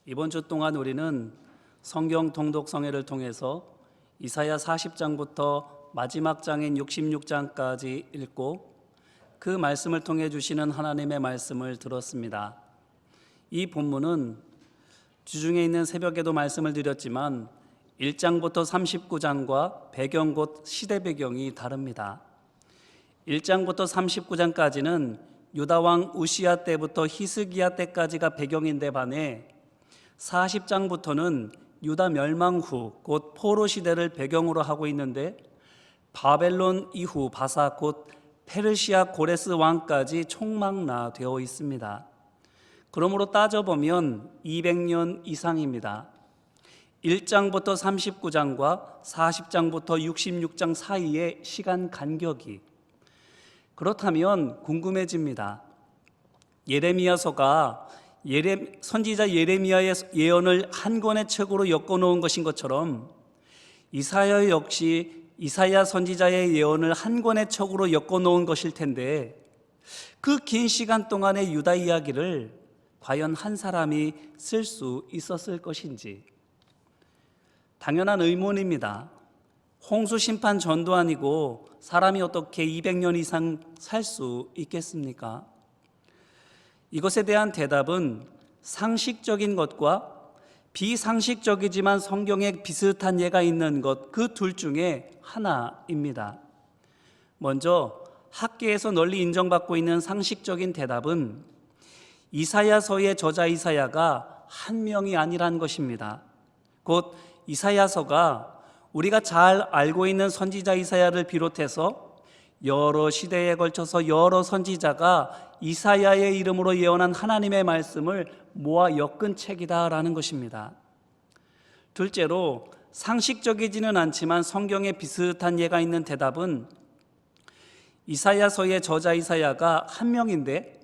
이번 주 동안 우리는 성경 통독성회를 통해서 이사야 40장부터 마지막 장인 66장까지 읽고 그 말씀을 통해 주시는 하나님의 말씀을 들었습니다. 이 본문은 주중에 있는 새벽에도 말씀을 드렸지만 1장부터 39장과 배경 곧 시대 배경이 다릅니다. 1장부터 39장까지는 유다왕 우시야 때부터 히스기야 때까지가 배경인데 반해 40장부터는 유다 멸망 후 곧 포로 시대를 배경으로 하고 있는데 바벨론 이후 바사 곧 페르시아 고레스 왕까지 총망라되어 있습니다. 그러므로 따져보면 200년 이상입니다. 1장부터 39장과 40장부터 66장 사이의 시간 간격이. 그렇다면 궁금해집니다. 예레미야서가 선지자 예레미야의 예언을 한 권의 책으로 엮어놓은 것인 것처럼 이사야 역시 이사야 선지자의 예언을 한 권의 책으로 엮어놓은 것일 텐데 그 긴 시간 동안의 유다 이야기를 과연 한 사람이 쓸 수 있었을 것인지 당연한 의문입니다. 홍수 심판 전도 아니고 사람이 어떻게 200년 이상 살 수 있겠습니까? 이것에 대한 대답은 상식적인 것과 비상식적이지만 성경에 비슷한 예가 있는 것, 그 둘 중에 하나입니다. 먼저 학계에서 널리 인정받고 있는 상식적인 대답은 이사야서의 저자 이사야가 한 명이 아니란 것입니다. 곧 이사야서가 우리가 잘 알고 있는 선지자 이사야를 비롯해서 여러 시대에 걸쳐서 여러 선지자가 이사야의 이름으로 예언한 하나님의 말씀을 모아 엮은 책이다라는 것입니다. 둘째로 상식적이지는 않지만 성경에 비슷한 예가 있는 대답은 이사야서의 저자 이사야가 한 명인데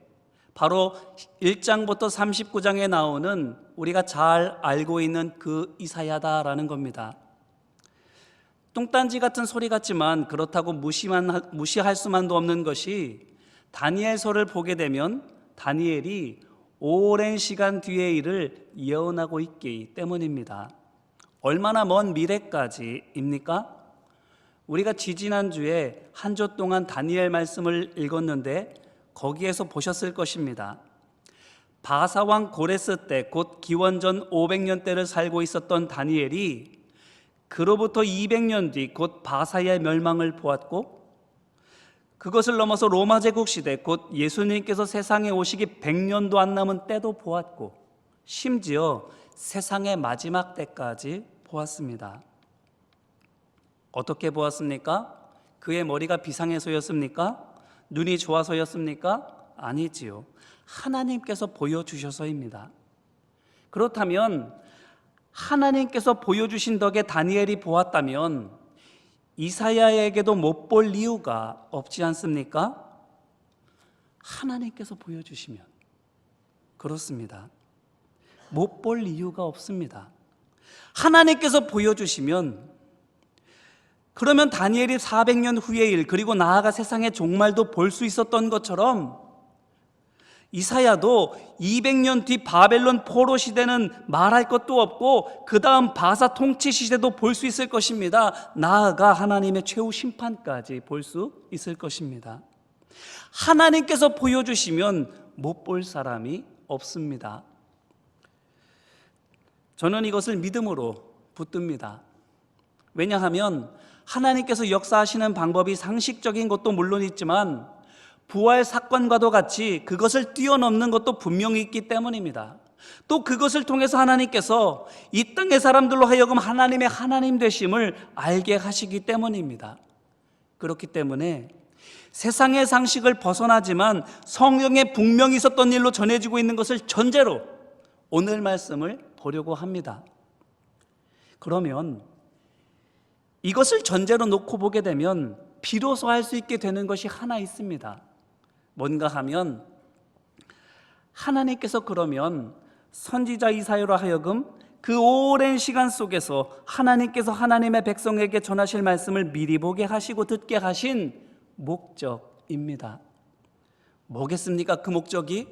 바로 1장부터 39장에 나오는 우리가 잘 알고 있는 그 이사야다라는 겁니다. 뚱딴지 같은 소리 같지만 그렇다고 무시할 수만도 없는 것이 다니엘서를 보게 되면 다니엘이 오랜 시간 뒤의 일을 예언하고 있기 때문입니다. 얼마나 먼 미래까지입니까? 우리가 지지난주에 한 주 동안 다니엘 말씀을 읽었는데 거기에서 보셨을 것입니다. 바사왕 고레스 때 곧 기원전 500년 때를 살고 있었던 다니엘이 그로부터 200년 뒤 곧 바사의 멸망을 보았고 그것을 넘어서 로마 제국 시대 곧 예수님께서 세상에 오시기 100년도 안 남은 때도 보았고 심지어 세상의 마지막 때까지 보았습니다. 어떻게 보았습니까? 그의 머리가 비상해서였습니까? 눈이 좋아서였습니까? 아니지요. 하나님께서 보여주셔서입니다. 그렇다면 하나님께서 보여주신 덕에 다니엘이 보았다면 이사야에게도 못 볼 이유가 없지 않습니까? 하나님께서 보여주시면 그렇습니다. 못 볼 이유가 없습니다. 하나님께서 보여주시면 그러면 다니엘이 400년 후의 일 그리고 나아가 세상의 종말도 볼 수 있었던 것처럼 이사야도 200년 뒤 바벨론 포로 시대는 말할 것도 없고 그 다음 바사 통치 시대도 볼 수 있을 것입니다. 나아가 하나님의 최후 심판까지 볼 수 있을 것입니다. 하나님께서 보여주시면 못 볼 사람이 없습니다. 저는 이것을 믿음으로 붙듭니다. 왜냐하면 하나님께서 역사하시는 방법이 상식적인 것도 물론 있지만 부활 사건과도 같이 그것을 뛰어넘는 것도 분명히 있기 때문입니다. 또 그것을 통해서 하나님께서 이 땅의 사람들로 하여금 하나님의 하나님 되심을 알게 하시기 때문입니다. 그렇기 때문에 세상의 상식을 벗어나지만 성경에 분명히 있었던 일로 전해지고 있는 것을 전제로 오늘 말씀을 보려고 합니다. 그러면 이것을 전제로 놓고 보게 되면 비로소 할 수 있게 되는 것이 하나 있습니다. 뭔가 하면 하나님께서 그러면 선지자 이사야로 하여금 그 오랜 시간 속에서 하나님께서 하나님의 백성에게 전하실 말씀을 미리 보게 하시고 듣게 하신 목적입니다. 뭐겠습니까? 그 목적이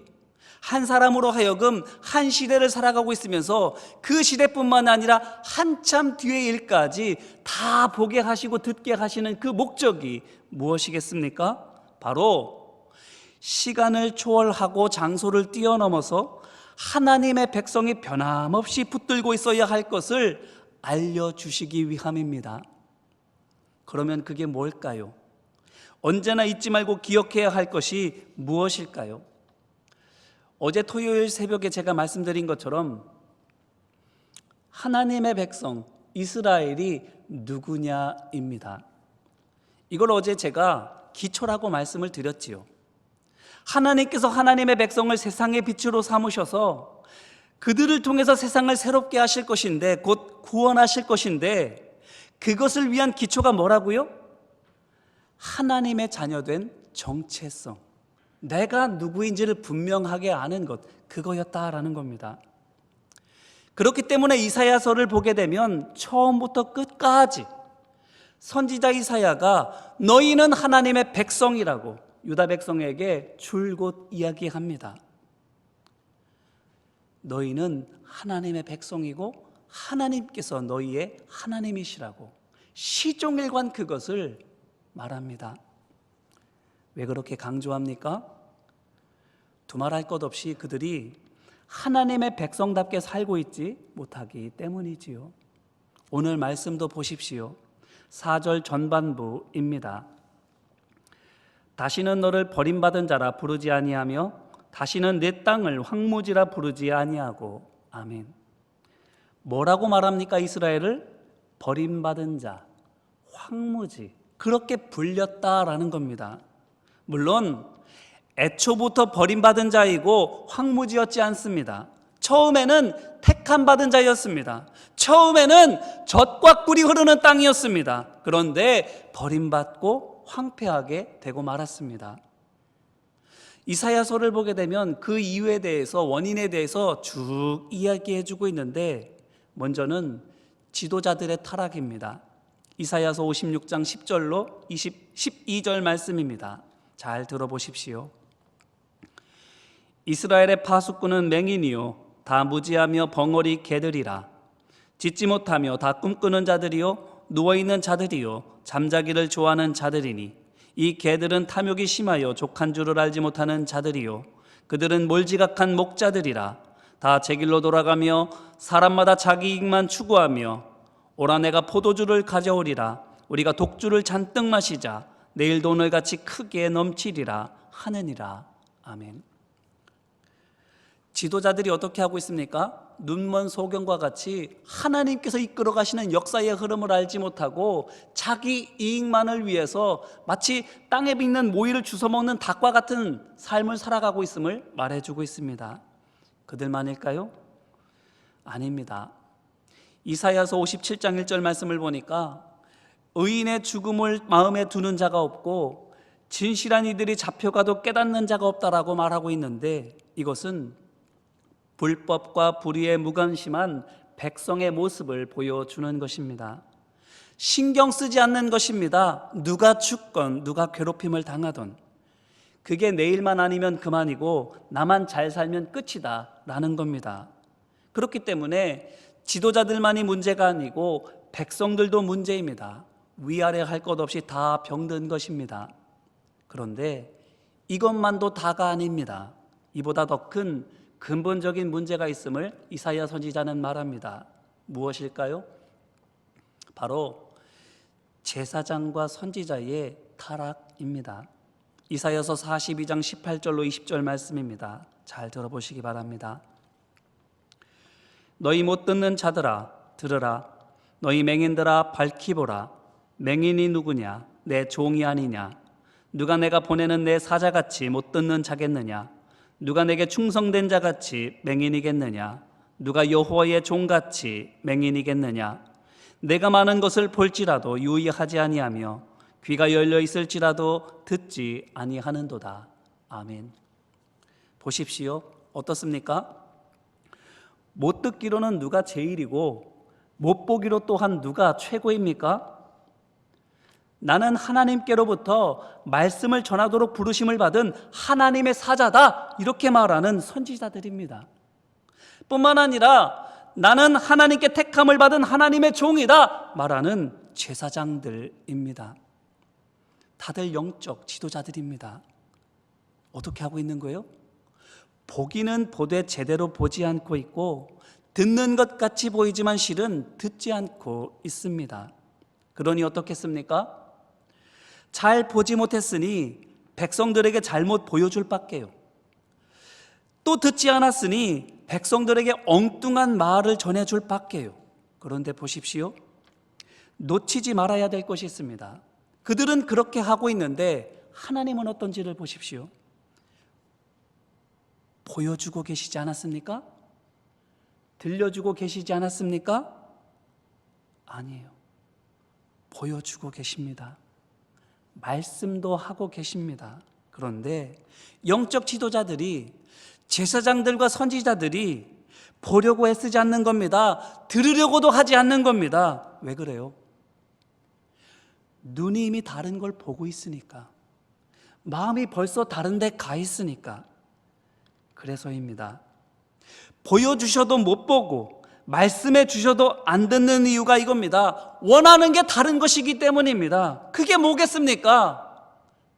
한 사람으로 하여금 한 시대를 살아가고 있으면서 그 시대뿐만 아니라 한참 뒤의 일까지 다 보게 하시고 듣게 하시는 그 목적이 무엇이겠습니까? 바로 시간을 초월하고 장소를 뛰어넘어서 하나님의 백성이 변함없이 붙들고 있어야 할 것을 알려주시기 위함입니다. 그러면 그게 뭘까요? 언제나 잊지 말고 기억해야 할 것이 무엇일까요? 어제 토요일 새벽에 제가 말씀드린 것처럼 하나님의 백성 이스라엘이 누구냐입니다. 이걸 어제 제가 기초라고 말씀을 드렸지요. 하나님께서 하나님의 백성을 세상의 빛으로 삼으셔서 그들을 통해서 세상을 새롭게 하실 것인데, 곧 구원하실 것인데, 그것을 위한 기초가 뭐라고요? 하나님의 자녀된 정체성, 내가 누구인지를 분명하게 아는 것, 그거였다라는 겁니다. 그렇기 때문에 이사야서를 보게 되면 처음부터 끝까지 선지자 이사야가 너희는 하나님의 백성이라고 유다 백성에게 줄곧 이야기합니다. 너희는 하나님의 백성이고 하나님께서 너희의 하나님이시라고 시종일관 그것을 말합니다. 왜 그렇게 강조합니까? 두말할 것 없이 그들이 하나님의 백성답게 살고 있지 못하기 때문이지요. 오늘 말씀도 보십시오. 4절 전반부입니다. 다시는 너를 버림받은 자라 부르지 아니하며 다시는 내 땅을 황무지라 부르지 아니하고. 아멘. 뭐라고 말합니까? 이스라엘을 버림받은 자, 황무지, 그렇게 불렸다라는 겁니다. 물론 애초부터 버림받은 자이고 황무지였지 않습니다. 처음에는 택함 받은 자였습니다. 처음에는 젖과 꿀이 흐르는 땅이었습니다. 그런데 버림받고 황폐하게 되고 말았습니다. 이사야서를 보게 되면 그 이유에 대해서, 원인에 대해서 쭉 이야기해주고 있는데, 먼저는 지도자들의 타락입니다. 이사야서 56장 10절로 12절 말씀입니다. 잘 들어보십시오. 이스라엘의 파수꾼은 맹인이요 다 무지하며 벙어리 개들이라. 짖지 못하며 다 꿈꾸는 자들이요 누워있는 자들이요 잠자기를 좋아하는 자들이니 이 개들은 탐욕이 심하여 족한 줄을 알지 못하는 자들이요 그들은 몰지각한 목자들이라. 다 제 길로 돌아가며 사람마다 자기 이익만 추구하며 오라 내가 포도주를 가져오리라. 우리가 독주를 잔뜩 마시자. 내일도 오늘같이 크게 넘치리라 하느니라. 아멘. 지도자들이 어떻게 하고 있습니까? 눈먼 소경과 같이 하나님께서 이끌어 가시는 역사의 흐름을 알지 못하고 자기 이익만을 위해서 마치 땅에 있는 모이를 주워먹는 닭과 같은 삶을 살아가고 있음을 말해주고 있습니다. 그들만일까요? 아닙니다. 이사야서 57장 1절 말씀을 보니까 의인의 죽음을 마음에 두는 자가 없고 진실한 이들이 잡혀가도 깨닫는 자가 없다라고 말하고 있는데, 이것은 불법과 불의에 무관심한 백성의 모습을 보여주는 것입니다. 신경 쓰지 않는 것입니다. 누가 죽건 누가 괴롭힘을 당하던 그게 내일만 아니면 그만이고 나만 잘 살면 끝이다 라는 겁니다. 그렇기 때문에 지도자들만이 문제가 아니고 백성들도 문제입니다. 위아래 할 것 없이 다 병든 것입니다. 그런데 이것만도 다가 아닙니다. 이보다 더 큰 근본적인 문제가 있음을 이사야 선지자는 말합니다. 무엇일까요? 바로 제사장과 선지자의 타락입니다. 이사야서 42장 18절로 20절 말씀입니다. 잘 들어보시기 바랍니다. 너희 못 듣는 자들아 들으라. 너희 맹인들아 밝히 보라. 맹인이 누구냐? 내 종이 아니냐? 누가 내가 보내는 내 사자같이 못 듣는 자겠느냐? 누가 내게 충성된 자같이 맹인이겠느냐? 누가 여호와의 종같이 맹인이겠느냐? 내가 많은 것을 볼지라도 유의하지 아니하며 귀가 열려 있을지라도 듣지 아니하는도다. 아멘. 보십시오. 어떻습니까? 못 듣기로는 누가 제일이고 못 보기로 또한 누가 최고입니까? 나는 하나님께로부터 말씀을 전하도록 부르심을 받은 하나님의 사자다, 이렇게 말하는 선지자들입니다. 뿐만 아니라 나는 하나님께 택함을 받은 하나님의 종이다 말하는 제사장들입니다. 다들 영적 지도자들입니다. 어떻게 하고 있는 거예요? 보기는 보되 제대로 보지 않고 있고, 듣는 것 같이 보이지만 실은 듣지 않고 있습니다. 그러니 어떻겠습니까? 잘 보지 못했으니 백성들에게 잘못 보여줄 밖에요. 또 듣지 않았으니 백성들에게 엉뚱한 말을 전해줄 밖에요. 그런데 보십시오, 놓치지 말아야 될 것이 있습니다. 그들은 그렇게 하고 있는데 하나님은 어떤지를 보십시오. 보여주고 계시지 않았습니까? 들려주고 계시지 않았습니까? 아니에요. 보여주고 계십니다. 말씀도 하고 계십니다. 그런데 영적 지도자들이, 제사장들과 선지자들이 보려고 애쓰지 않는 겁니다. 들으려고도 하지 않는 겁니다. 왜 그래요? 눈이 이미 다른 걸 보고 있으니까, 마음이 벌써 다른 데 가 있으니까. 그래서입니다. 보여주셔도 못 보고 말씀해 주셔도 안 듣는 이유가 이겁니다. 원하는 게 다른 것이기 때문입니다. 그게 뭐겠습니까?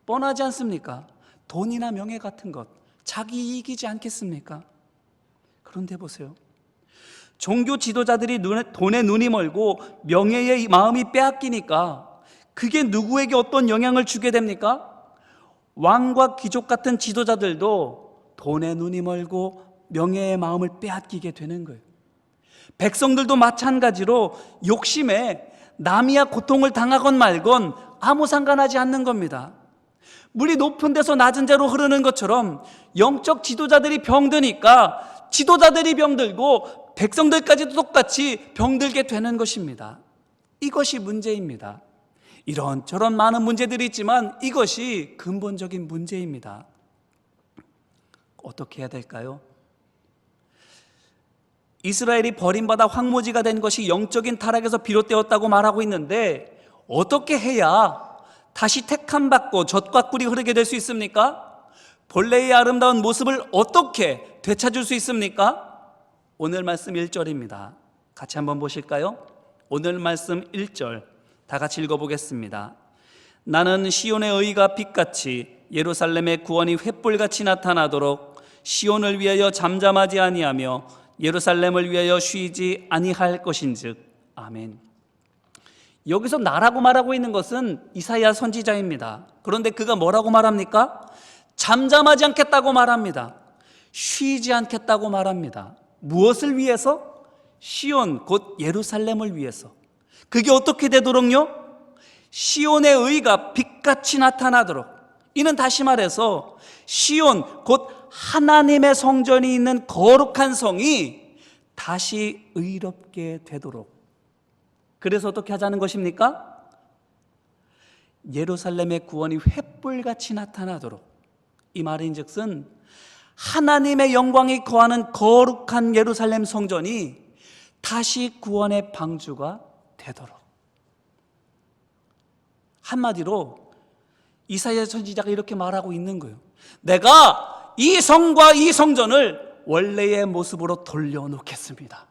뻔하지 않습니까? 돈이나 명예 같은 것, 자기 이익이지 않겠습니까? 그런데 보세요, 종교 지도자들이 돈에 눈이 멀고 명예의 마음이 빼앗기니까 그게 누구에게 어떤 영향을 주게 됩니까? 왕과 귀족 같은 지도자들도 돈에 눈이 멀고 명예의 마음을 빼앗기게 되는 거예요. 백성들도 마찬가지로 욕심에 남이야 고통을 당하건 말건 아무 상관하지 않는 겁니다. 물이 높은 데서 낮은 데로 흐르는 것처럼 영적 지도자들이 병드니까 지도자들이 병들고 백성들까지도 똑같이 병들게 되는 것입니다. 이것이 문제입니다. 이런저런 많은 문제들이 있지만 이것이 근본적인 문제입니다. 어떻게 해야 될까요? 이스라엘이 버림받아 황무지가 된 것이 영적인 타락에서 비롯되었다고 말하고 있는데, 어떻게 해야 다시 택함받고 젖과 꿀이 흐르게 될 수 있습니까? 본래의 아름다운 모습을 어떻게 되찾을 수 있습니까? 오늘 말씀 1절입니다. 같이 한번 보실까요? 오늘 말씀 1절 다 같이 읽어보겠습니다. 나는 시온의 의가 빛같이 예루살렘의 구원이 횃불같이 나타나도록 시온을 위하여 잠잠하지 아니하며 예루살렘을 위하여 쉬지 아니할 것인즉. 아멘. 여기서 나라고 말하고 있는 것은 이사야 선지자입니다. 그런데 그가 뭐라고 말합니까? 잠잠하지 않겠다고 말합니다. 쉬지 않겠다고 말합니다. 무엇을 위해서? 시온, 곧 예루살렘을 위해서. 그게 어떻게 되도록요? 시온의 의가 빛같이 나타나도록. 이는 다시 말해서 시온, 곧 하나님의 성전이 있는 거룩한 성이 다시 의롭게 되도록. 그래서 어떻게 하자는 것입니까? 예루살렘의 구원이 횃불같이 나타나도록. 이 말인즉슨 하나님의 영광이 거하는 거룩한 예루살렘 성전이 다시 구원의 방주가 되도록. 한마디로 이사야 선지자가 이렇게 말하고 있는 거예요. 내가 이 성과 이 성전을 원래의 모습으로 돌려놓겠습니다.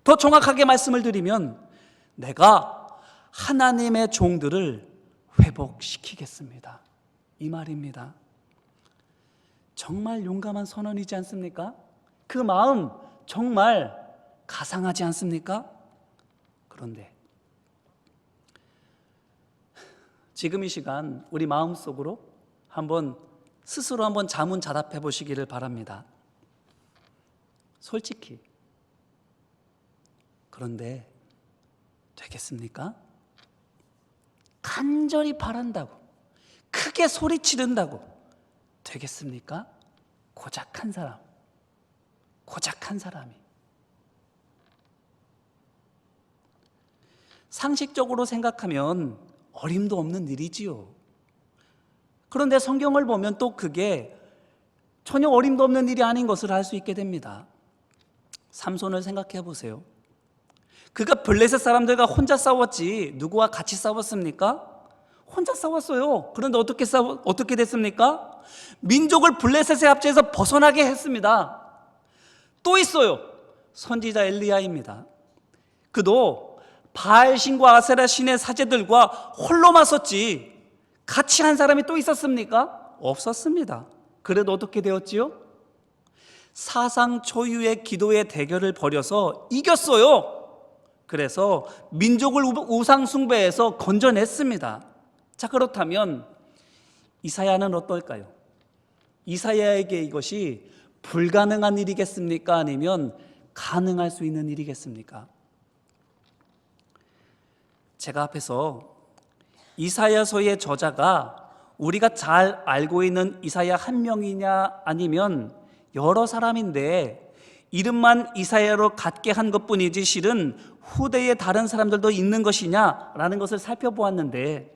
더 정확하게 말씀을 드리면 내가 하나님의 종들을 회복시키겠습니다, 이 말입니다. 정말 용감한 선언이지 않습니까? 그 마음 정말 가상하지 않습니까? 그런데 지금 이 시간 우리 마음속으로 스스로 한번 자문자답해 보시기를 바랍니다. 솔직히, 그런데 되겠습니까? 간절히 바란다고, 크게 소리치른다고 되겠습니까? 고작한 사람이. 상식적으로 생각하면 어림도 없는 일이지요. 그런데 성경을 보면 또 그게 전혀 어림도 없는 일이 아닌 것을 알 수 있게 됩니다. 삼손을 생각해 보세요. 그가 블레셋 사람들과 혼자 싸웠지 누구와 같이 싸웠습니까? 혼자 싸웠어요. 그런데 어떻게 됐습니까? 민족을 블레셋의 압제에서 벗어나게 했습니다. 또 있어요. 선지자 엘리야입니다. 그도 바알 신과 아세라 신의 사제들과 홀로 맞섰지 같이 한 사람이 또 있었습니까? 없었습니다. 그래도 어떻게 되었지요? 사상 초유의 기도의 대결을 벌여서 이겼어요. 그래서 민족을 우상 숭배에서 건져냈습니다. 자, 그렇다면 이사야는 어떨까요? 이사야에게 이것이 불가능한 일이겠습니까? 아니면 가능할 수 있는 일이겠습니까? 제가 앞에서 이사야서의 저자가 우리가 잘 알고 있는 이사야 한 명이냐 아니면 여러 사람인데 이름만 이사야로 갖게 한 것뿐이지 실은 후대에 다른 사람들도 있는 것이냐라는 것을 살펴보았는데,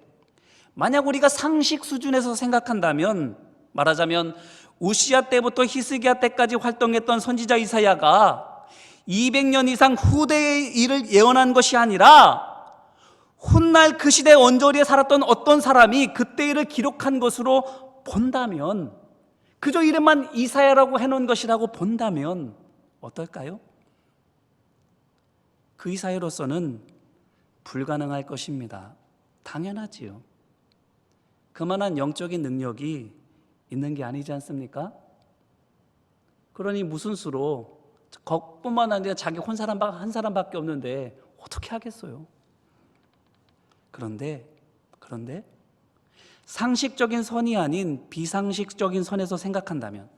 만약 우리가 상식 수준에서 생각한다면, 말하자면 우시야 때부터 히스기야 때까지 활동했던 선지자 이사야가 200년 이상 후대의 일을 예언한 것이 아니라 훗날 그 시대 언저리에 살았던 어떤 사람이 그때 일을 기록한 것으로 본다면, 그저 이름만 이사야라고 해놓은 것이라고 본다면 어떨까요? 그 이사야로서는 불가능할 것입니다. 당연하지요. 그만한 영적인 능력이 있는 게 아니지 않습니까? 그러니 무슨 수로 그뿐만 아니라 자기 한 사람밖에 없는데 어떻게 하겠어요? 그런데 상식적인 선이 아닌 비상식적인 선에서 생각한다면,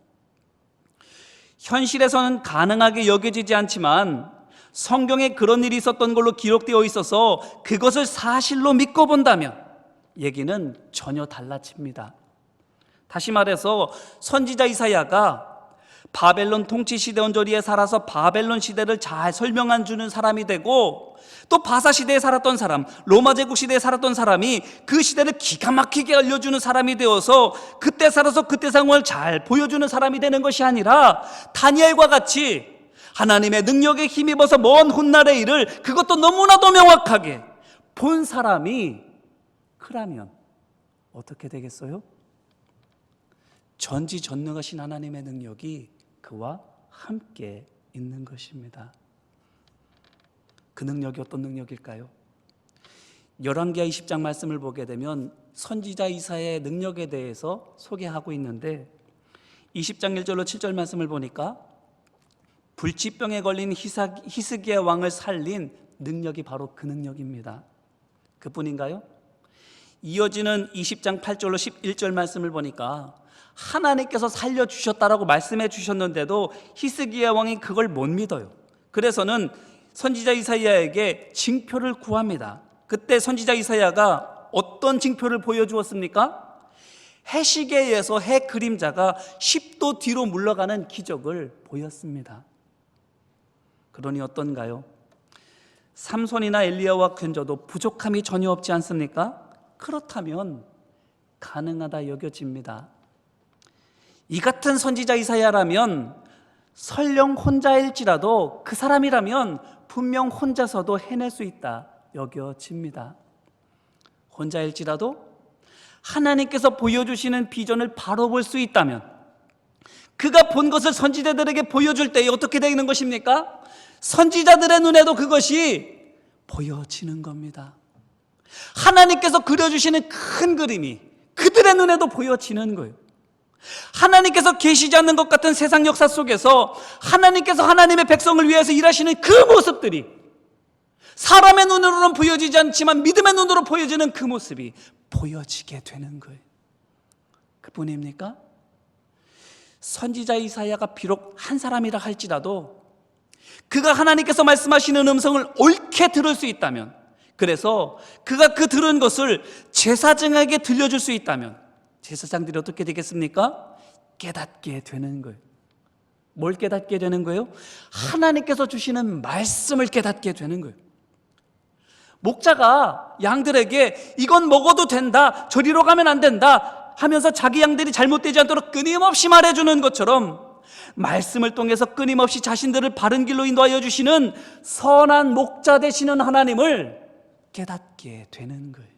현실에서는 가능하게 여겨지지 않지만 성경에 그런 일이 있었던 걸로 기록되어 있어서 그것을 사실로 믿고 본다면 얘기는 전혀 달라집니다. 다시 말해서 선지자 이사야가 바벨론 통치 시대 언저리에 살아서 바벨론 시대를 잘 설명해 주는 사람이 되고, 또 바사 시대에 살았던 사람, 로마 제국 시대에 살았던 사람이 그 시대를 기가 막히게 알려주는 사람이 되어서 그때 살아서 그때 상황을 잘 보여주는 사람이 되는 것이 아니라 다니엘과 같이 하나님의 능력에 힘입어서 먼 훗날의 일을 그것도 너무나도 명확하게 본 사람이 그라면 어떻게 되겠어요? 전지전능하신 하나님의 능력이 그와 함께 있는 것입니다. 그 능력이 어떤 능력일까요? 열왕기하 20장 말씀을 보게 되면 선지자 이사야의 능력에 대해서 소개하고 있는데, 20장 1절로 7절 말씀을 보니까 불치병에 걸린 히스기야 왕을 살린 능력이 바로 그 능력입니다. 그뿐인가요? 이어지는 20장 8절로 11절 말씀을 보니까 하나님께서 살려주셨다라고 말씀해 주셨는데도 히스기야 왕이 그걸 못 믿어요. 그래서는 선지자 이사야에게 징표를 구합니다. 그때 선지자 이사야가 어떤 징표를 보여주었습니까? 해시계에서 해 그림자가 10도 뒤로 물러가는 기적을 보였습니다. 그러니 어떤가요? 삼손이나 엘리야와 견져도 부족함이 전혀 없지 않습니까? 그렇다면 가능하다 여겨집니다. 이 같은 선지자 이사야라면 설령 혼자일지라도 그 사람이라면 분명 혼자서도 해낼 수 있다 여겨집니다. 혼자일지라도 하나님께서 보여주시는 비전을 바로 볼 수 있다면, 그가 본 것을 선지자들에게 보여줄 때 어떻게 되는 것입니까? 선지자들의 눈에도 그것이 보여지는 겁니다. 하나님께서 그려주시는 큰 그림이 그들의 눈에도 보여지는 거예요. 하나님께서 계시지 않는 것 같은 세상 역사 속에서 하나님께서 하나님의 백성을 위해서 일하시는 그 모습들이 사람의 눈으로는 보여지지 않지만 믿음의 눈으로 보여지는 그 모습이 보여지게 되는 거예요. 그뿐입니까? 선지자 이사야가 비록 한 사람이라 할지라도 그가 하나님께서 말씀하시는 음성을 옳게 들을 수 있다면, 그래서 그가 그 들은 것을 제사장에게 들려줄 수 있다면 제사장들이 어떻게 되겠습니까? 깨닫게 되는 거예요. 뭘 깨닫게 되는 거예요? 하나님께서 주시는 말씀을 깨닫게 되는 거예요. 목자가 양들에게 이건 먹어도 된다, 저리로 가면 안 된다 하면서 자기 양들이 잘못되지 않도록 끊임없이 말해주는 것처럼 말씀을 통해서 끊임없이 자신들을 바른 길로 인도하여 주시는 선한 목자 되시는 하나님을 깨닫게 되는 거예요.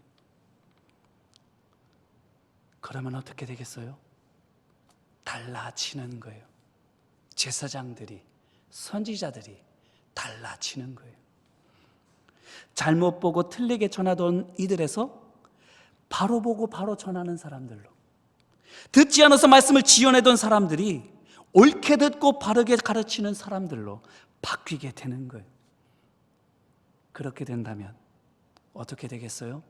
그러면 어떻게 되겠어요? 달라지는 거예요. 제사장들이, 선지자들이 달라지는 거예요. 잘못 보고 틀리게 전하던 이들에서 바로 보고 바로 전하는 사람들로, 듣지 않아서 말씀을 지어내던 사람들이 옳게 듣고 바르게 가르치는 사람들로 바뀌게 되는 거예요. 그렇게 된다면 어떻게 되겠어요?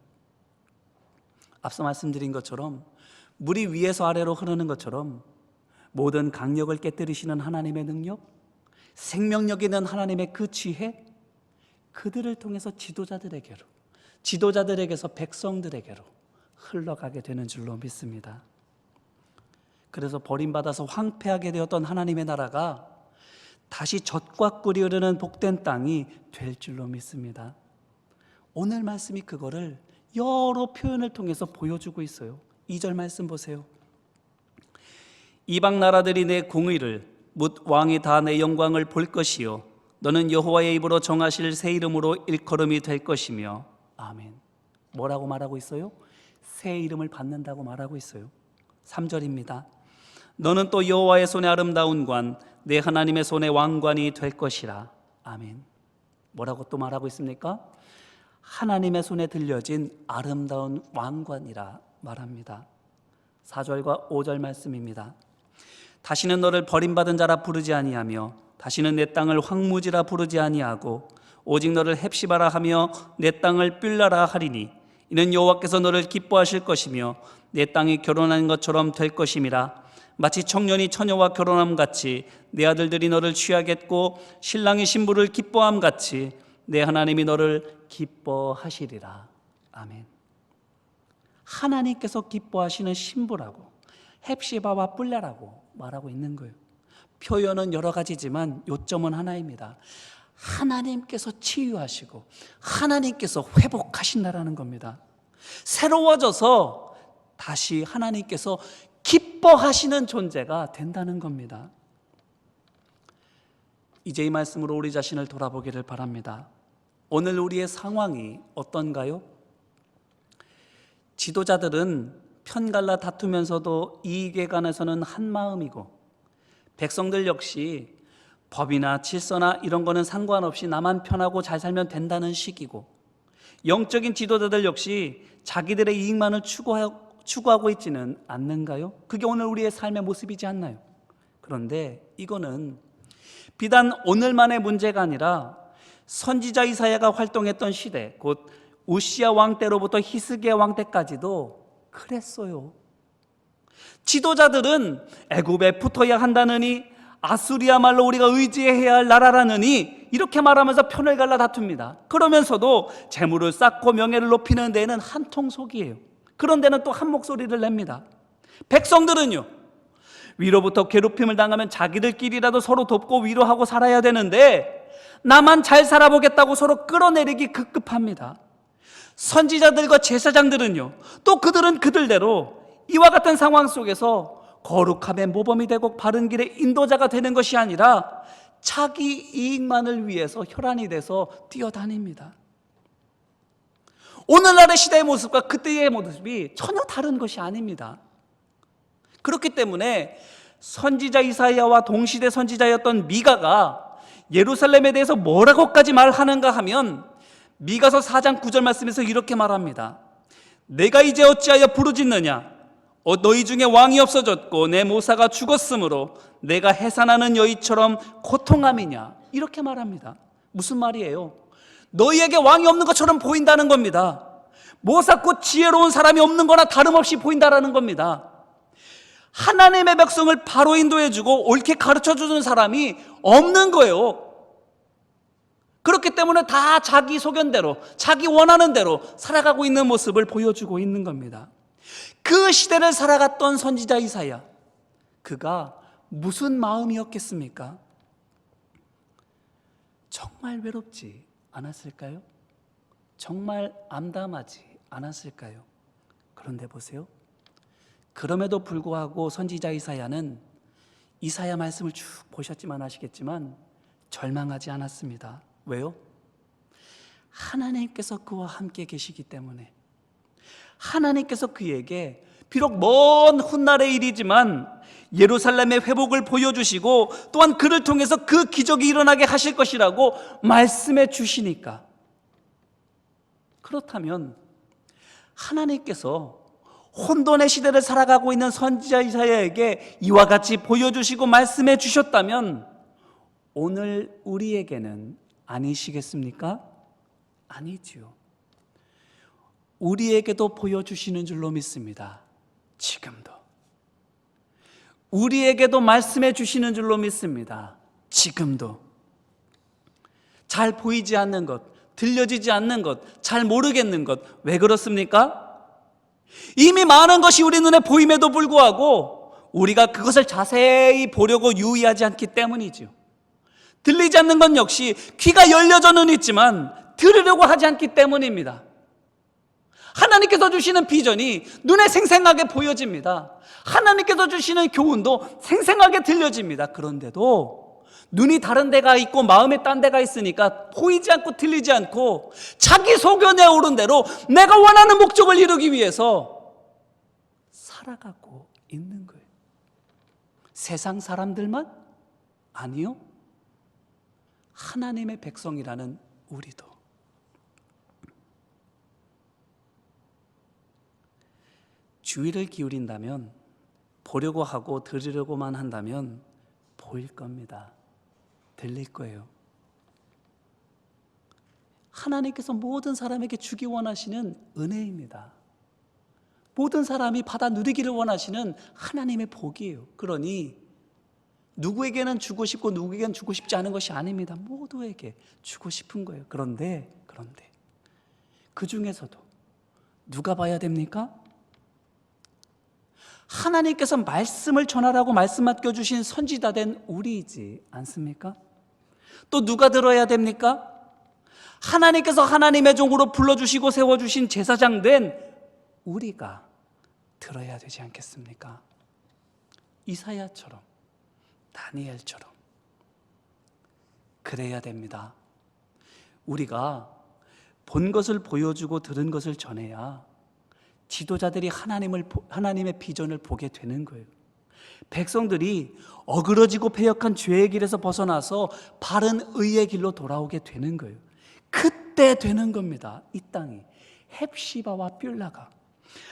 앞서 말씀드린 것처럼 물이 위에서 아래로 흐르는 것처럼 모든 강력을 깨뜨리시는 하나님의 능력, 생명력 있는 하나님의 그 지혜, 그들을 통해서 지도자들에게로, 지도자들에게서 백성들에게로 흘러가게 되는 줄로 믿습니다. 그래서 버림받아서 황폐하게 되었던 하나님의 나라가 다시 젖과 꿀이 흐르는 복된 땅이 될 줄로 믿습니다. 오늘 말씀이 그거를 여러 표현을 통해서 보여주고 있어요. 2절 말씀 보세요. 이방 나라들이 내 공의를 묻 왕이 다 내 영광을 볼 것이요 너는 여호와의 입으로 정하실 새 이름으로 일컬음이 될 것이며. 아멘. 뭐라고 말하고 있어요? 새 이름을 받는다고 말하고 있어요. 3절입니다. 너는 또 여호와의 손에 아름다운 관, 내 하나님의 손에 왕관이 될 것이라. 아멘. 뭐라고 또 말하고 있습니까? 하나님의 손에 들려진 아름다운 왕관이라 말합니다. 4절과 5절 말씀입니다. 다시는 너를 버림받은 자라 부르지 아니하며 다시는 내 땅을 황무지라 부르지 아니하고 오직 너를 헵시바라 하며 내 땅을 삘라라 하리니 이는 여호와께서 너를 기뻐하실 것이며 내 땅이 결혼한 것처럼 될 것임이라. 마치 청년이 처녀와 결혼함 같이 내 아들들이 너를 취하겠고 신랑이 신부를 기뻐함 같이 내 하나님이 너를 기뻐하시리라. 아멘. 하나님께서 기뻐하시는 신부라고, 헵시바와 뿔라라고 말하고 있는 거예요. 표현은 여러 가지지만 요점은 하나입니다. 하나님께서 치유하시고 하나님께서 회복하신다라는 겁니다. 새로워져서 다시 하나님께서 기뻐하시는 존재가 된다는 겁니다. 이제 이 말씀으로 우리 자신을 돌아보기를 바랍니다. 오늘 우리의 상황이 어떤가요? 지도자들은 편갈라 다투면서도 이익에 관해서는 한마음이고 백성들 역시 법이나 질서나 이런 거는 상관없이 나만 편하고 잘 살면 된다는 식이고 영적인 지도자들 역시 자기들의 이익만을 추구하고 있지는 않는가요? 그게 오늘 우리의 삶의 모습이지 않나요? 그런데 이거는 비단 오늘만의 문제가 아니라 선지자 이사야가 활동했던 시대, 곧 우시야 왕 때로부터 히스기야 왕 때까지도 그랬어요. 지도자들은 애굽에 붙어야 한다느니 아수리야말로 우리가 의지해야 할 나라라느니 이렇게 말하면서 편을 갈라 다툽니다. 그러면서도 재물을 쌓고 명예를 높이는 데는 한통속이에요. 그런 데는 또 한 목소리를 냅니다. 백성들은요, 위로부터 괴롭힘을 당하면 자기들끼리라도 서로 돕고 위로하고 살아야 되는데 나만 잘 살아보겠다고 서로 끌어내리기 급급합니다. 선지자들과 제사장들은요, 또 그들은 그들대로 이와 같은 상황 속에서 거룩함의 모범이 되고 바른 길의 인도자가 되는 것이 아니라 자기 이익만을 위해서 혈안이 돼서 뛰어다닙니다. 오늘날의 시대의 모습과 그때의 모습이 전혀 다른 것이 아닙니다. 그렇기 때문에 선지자 이사야와 동시대 선지자였던 미가가 예루살렘에 대해서 뭐라고까지 말하는가 하면 미가서 4장 9절 말씀에서 이렇게 말합니다. 내가 이제 어찌하여 부르짖느냐? 너희 중에 왕이 없어졌고 내 모사가 죽었으므로 내가 해산하는 여인처럼 고통함이냐? 이렇게 말합니다. 무슨 말이에요? 너희에게 왕이 없는 것처럼 보인다는 겁니다. 모사 곧 지혜로운 사람이 없는 거나 다름없이 보인다는 겁니다. 하나님의 백성을 바로 인도해주고 옳게 가르쳐주는 사람이 없는 거예요. 그렇기 때문에 다 자기 소견대로, 자기 원하는 대로 살아가고 있는 모습을 보여주고 있는 겁니다. 그 시대를 살아갔던 선지자 이사야, 그가 무슨 마음이었겠습니까? 정말 외롭지 않았을까요? 정말 암담하지 않았을까요? 그런데 보세요. 그럼에도 불구하고 선지자 이사야는 이사야 말씀을 쭉 보셨지만 아시겠지만 절망하지 않았습니다. 왜요? 하나님께서 그와 함께 계시기 때문에, 하나님께서 그에게 비록 먼 훗날의 일이지만 예루살렘의 회복을 보여주시고 또한 그를 통해서 그 기적이 일어나게 하실 것이라고 말씀해 주시니까, 그렇다면 하나님께서 혼돈의 시대를 살아가고 있는 선지자 이사야에게 이와 같이 보여주시고 말씀해 주셨다면 오늘 우리에게는 아니시겠습니까? 아니지요. 우리에게도 보여주시는 줄로 믿습니다. 지금도. 우리에게도 말씀해 주시는 줄로 믿습니다. 지금도. 잘 보이지 않는 것, 들려지지 않는 것, 잘 모르겠는 것, 왜 그렇습니까? 이미 많은 것이 우리 눈에 보임에도 불구하고 우리가 그것을 자세히 보려고 유의하지 않기 때문이죠. 들리지 않는 건 역시 귀가 열려져는 있지만 들으려고 하지 않기 때문입니다. 하나님께서 주시는 비전이 눈에 생생하게 보여집니다. 하나님께서 주시는 교훈도 생생하게 들려집니다. 그런데도 눈이 다른 데가 있고 마음에 딴 데가 있으니까 보이지 않고 들리지 않고 자기 소견에 오른 대로 내가 원하는 목적을 이루기 위해서 살아가고 있는 거예요. 세상 사람들만? 아니요. 하나님의 백성이라는 우리도. 주의를 기울인다면, 보려고 하고 들으려고만 한다면 보일 겁니다. 들릴 거예요. 하나님께서 모든 사람에게 주기 원하시는 은혜입니다. 모든 사람이 받아 누리기를 원하시는 하나님의 복이에요. 그러니 누구에게는 주고 싶고 누구에게는 주고 싶지 않은 것이 아닙니다. 모두에게 주고 싶은 거예요. 그런데 그 중에서도 누가 봐야 됩니까? 하나님께서 말씀을 전하라고 말씀 맡겨주신 선지자 된 우리이지 않습니까? 또 누가 들어야 됩니까? 하나님께서 하나님의 종으로 불러주시고 세워주신 제사장 된 우리가 들어야 되지 않겠습니까? 이사야처럼, 다니엘처럼 그래야 됩니다. 우리가 본 것을 보여주고 들은 것을 전해야 지도자들이 하나님의 비전을 보게 되는 거예요. 백성들이 어그러지고 패역한 죄의 길에서 벗어나서 바른 의의 길로 돌아오게 되는 거예요. 그때 되는 겁니다. 이 땅이 헵시바와 뷸라가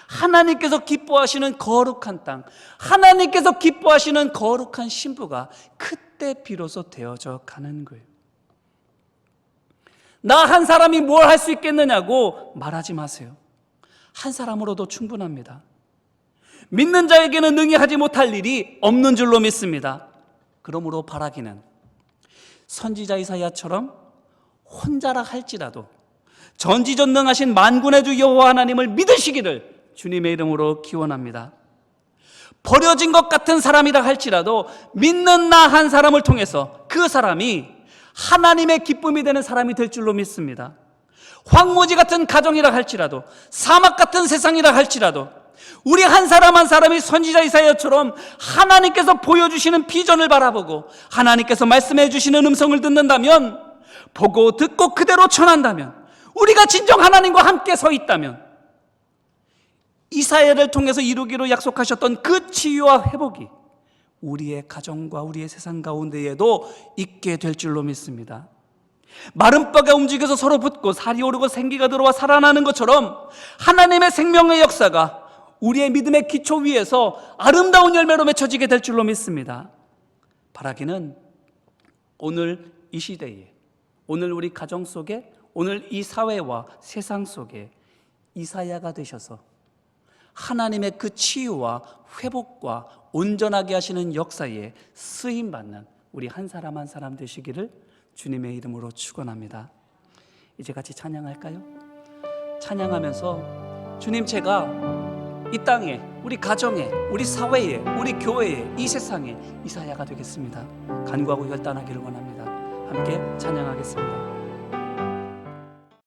하나님께서 기뻐하시는 거룩한 땅, 하나님께서 기뻐하시는 거룩한 신부가 그때 비로소 되어져 가는 거예요. 나 한 사람이 뭘 할 수 있겠느냐고 말하지 마세요. 한 사람으로도 충분합니다. 믿는 자에게는 능히 하지 못할 일이 없는 줄로 믿습니다. 그러므로 바라기는 선지자 이사야처럼 혼자라 할지라도 전지전능하신 만군의 주 여호와 하나님을 믿으시기를 주님의 이름으로 기원합니다. 버려진 것 같은 사람이라 할지라도 믿는 나 한 사람을 통해서 그 사람이 하나님의 기쁨이 되는 사람이 될 줄로 믿습니다. 황무지 같은 가정이라 할지라도, 사막 같은 세상이라 할지라도 우리 한 사람 한 사람이 선지자 이사야처럼 하나님께서 보여주시는 비전을 바라보고 하나님께서 말씀해 주시는 음성을 듣는다면, 보고 듣고 그대로 전한다면, 우리가 진정 하나님과 함께 서 있다면 이사야를 통해서 이루기로 약속하셨던 그 치유와 회복이 우리의 가정과 우리의 세상 가운데에도 있게 될 줄로 믿습니다. 마른 뼈가 움직여서 서로 붙고 살이 오르고 생기가 들어와 살아나는 것처럼 하나님의 생명의 역사가 우리의 믿음의 기초 위에서 아름다운 열매로 맺혀지게 될 줄로 믿습니다. 바라기는 오늘 이 시대에, 오늘 우리 가정 속에, 오늘 이 사회와 세상 속에 이사야가 되셔서 하나님의 그 치유와 회복과 온전하게 하시는 역사에 쓰임받는 우리 한 사람 한 사람 되시기를 주님의 이름으로 축원합니다. 이제 같이 찬양할까요? 찬양하면서 주님, 제가 이 땅에, 우리 가정에, 우리 사회에, 우리 교회에, 이 세상에 이사야가 되겠습니다. 간구하고 결단하기를 원합니다. 함께 찬양하겠습니다.